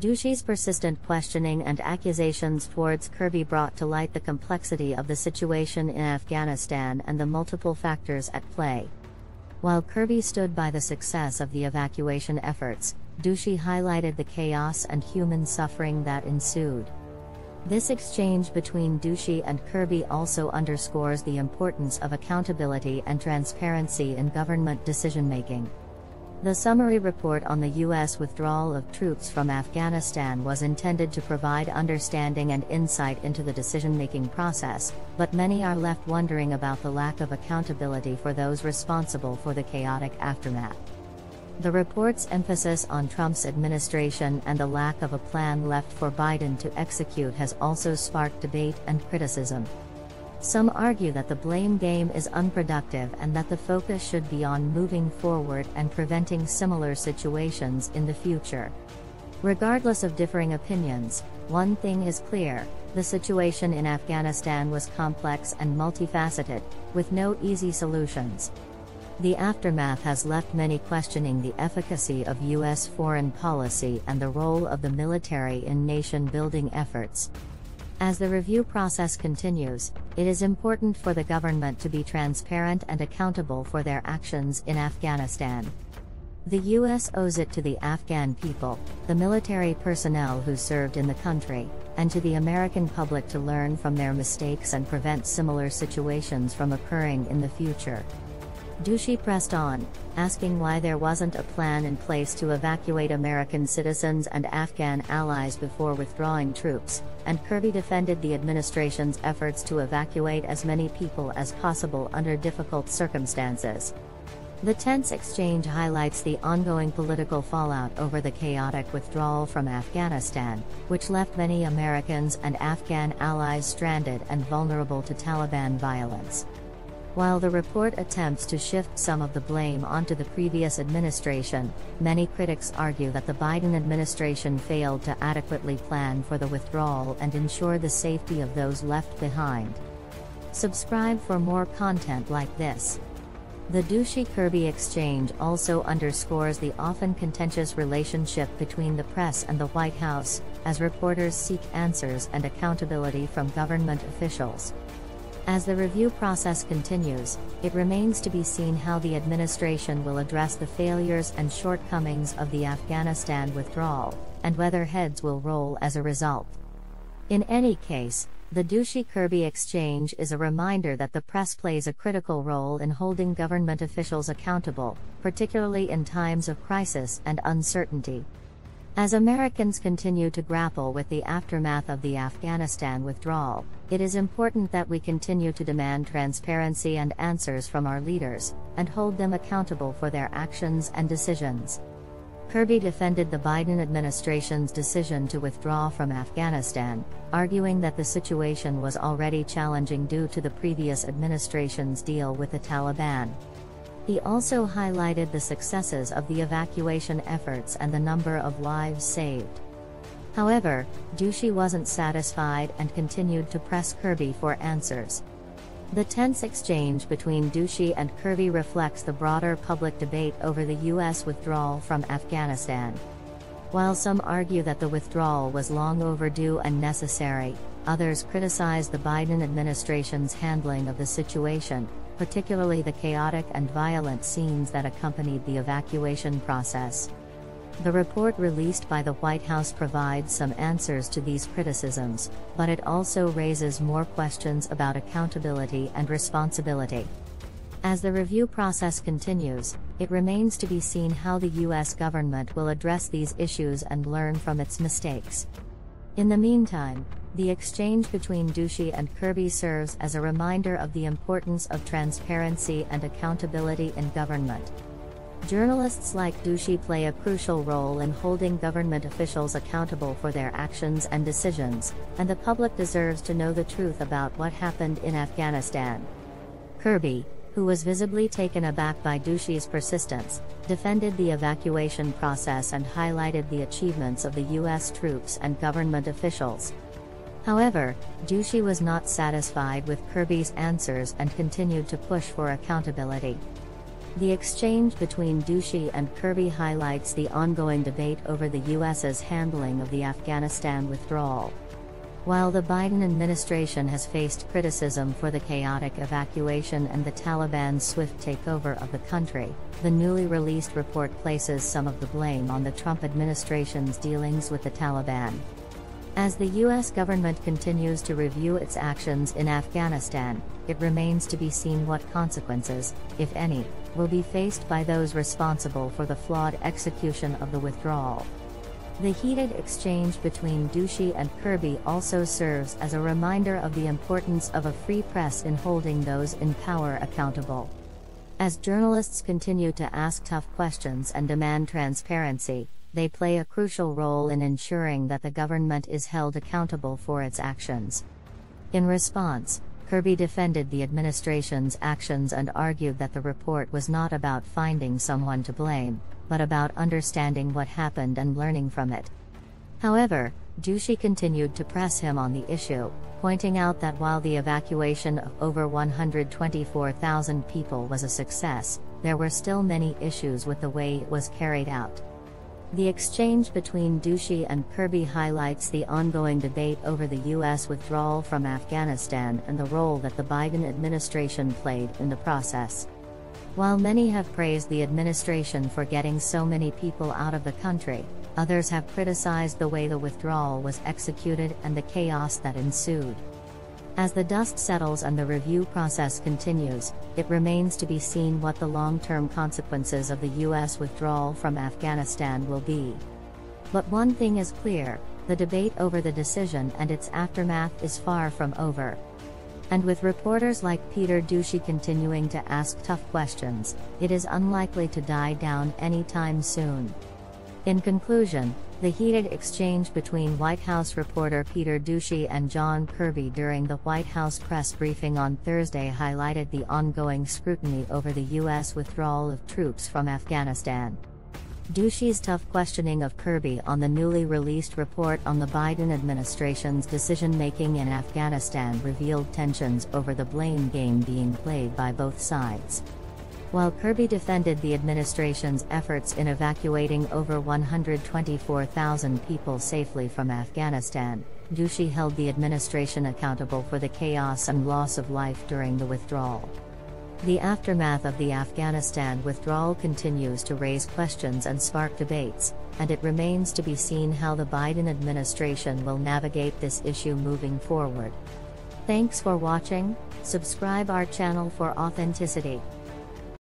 Doocy's persistent questioning and accusations towards Kirby brought to light the complexity of the situation in Afghanistan and the multiple factors at play. While Kirby stood by the success of the evacuation efforts, Doocy highlighted the chaos and human suffering that ensued. This exchange between Doocy and Kirby also underscores the importance of accountability and transparency in government decision-making. The summary report on the U.S. withdrawal of troops from Afghanistan was intended to provide understanding and insight into the decision-making process, but many are left wondering about the lack of accountability for those responsible for the chaotic aftermath. The report's emphasis on Trump's administration and the lack of a plan left for Biden to execute has also sparked debate and criticism. Some argue that the blame game is unproductive and that the focus should be on moving forward and preventing similar situations in the future. Regardless of differing opinions, one thing is clear: the situation in Afghanistan was complex and multifaceted, with no easy solutions. The aftermath has left many questioning the efficacy of U.S. foreign policy and the role of the military in nation-building efforts. As the review process continues, it is important for the government to be transparent and accountable for their actions in Afghanistan. The U.S. owes it to the Afghan people, the military personnel who served in the country, and to the American public to learn from their mistakes and prevent similar situations from occurring in the future. Doocy pressed on, asking why there wasn't a plan in place to evacuate American citizens and Afghan allies before withdrawing troops, and Kirby defended the administration's efforts to evacuate as many people as possible under difficult circumstances. The tense exchange highlights the ongoing political fallout over the chaotic withdrawal from Afghanistan, which left many Americans and Afghan allies stranded and vulnerable to Taliban violence. While the report attempts to shift some of the blame onto the previous administration, many critics argue that the Biden administration failed to adequately plan for the withdrawal and ensure the safety of those left behind. Subscribe for more content like this. The Doocy-Kirby exchange also underscores the often contentious relationship between the press and the White House, as reporters seek answers and accountability from government officials. As the review process continues, it remains to be seen how the administration will address the failures and shortcomings of the Afghanistan withdrawal, and whether heads will roll as a result. In any case, the Doocy-Kirby exchange is a reminder that the press plays a critical role in holding government officials accountable, particularly in times of crisis and uncertainty. As Americans continue to grapple with the aftermath of the Afghanistan withdrawal, it is important that we continue to demand transparency and answers from our leaders, and hold them accountable for their actions and decisions. Kirby defended the Biden administration's decision to withdraw from Afghanistan, arguing that the situation was already challenging due to the previous administration's deal with the Taliban. He also highlighted the successes of the evacuation efforts and the number of lives saved. However, Doocy wasn't satisfied and continued to press Kirby for answers. The tense exchange between Doocy and Kirby reflects the broader public debate over the U.S. withdrawal from Afghanistan. While some argue that the withdrawal was long overdue and necessary, others criticize the Biden administration's handling of the situation, particularly the chaotic and violent scenes that accompanied the evacuation process. The report released by the White House provides some answers to these criticisms, but it also raises more questions about accountability and responsibility. As the review process continues, it remains to be seen how the U.S. government will address these issues and learn from its mistakes. In the meantime, the exchange between Doocy and Kirby serves as a reminder of the importance of transparency and accountability in government. Journalists like Doocy play a crucial role in holding government officials accountable for their actions and decisions, and the public deserves to know the truth about what happened in Afghanistan. Kirby, who was visibly taken aback by Doocy's persistence, defended the evacuation process and highlighted the achievements of the U.S. troops and government officials. However, Doocy was not satisfied with Kirby's answers and continued to push for accountability. The exchange between Doocy and Kirby highlights the ongoing debate over the US's handling of the Afghanistan withdrawal. While the Biden administration has faced criticism for the chaotic evacuation and the Taliban's swift takeover of the country, the newly released report places some of the blame on the Trump administration's dealings with the Taliban. As the U.S. government continues to review its actions in Afghanistan, it remains to be seen what consequences, if any, will be faced by those responsible for the flawed execution of the withdrawal. The heated exchange between Doocy and Kirby also serves as a reminder of the importance of a free press in holding those in power accountable. As journalists continue to ask tough questions and demand transparency, they play a crucial role in ensuring that the government is held accountable for its actions. In response, Kirby defended the administration's actions and argued that the report was not about finding someone to blame, but about understanding what happened and learning from it. However, Doocy continued to press him on the issue, pointing out that while the evacuation of over 124,000 people was a success, there were still many issues with the way it was carried out. The exchange between Doocy and Kirby highlights the ongoing debate over the U.S. withdrawal from Afghanistan and the role that the Biden administration played in the process. While many have praised the administration for getting so many people out of the country, others have criticized the way the withdrawal was executed and the chaos that ensued. As the dust settles and the review process continues, it remains to be seen what the long-term consequences of the U.S. withdrawal from Afghanistan will be. But one thing is clear: the debate over the decision and its aftermath is far from over. And with reporters like Peter Doocy continuing to ask tough questions, it is unlikely to die down anytime soon. In conclusion, the heated exchange between White House reporter Peter Doocy and John Kirby during the White House press briefing on Thursday highlighted the ongoing scrutiny over the U.S. withdrawal of troops from Afghanistan. Doocy's tough questioning of Kirby on the newly released report on the Biden administration's decision-making in Afghanistan revealed tensions over the blame game being played by both sides. While Kirby defended the administration's efforts in evacuating over 124,000 people safely from Afghanistan, Doocy held the administration accountable for the chaos and loss of life during the withdrawal. The aftermath of the Afghanistan withdrawal continues to raise questions and spark debates, and it remains to be seen how the Biden administration will navigate this issue moving forward. Thanks for watching. Subscribe our channel for authenticity.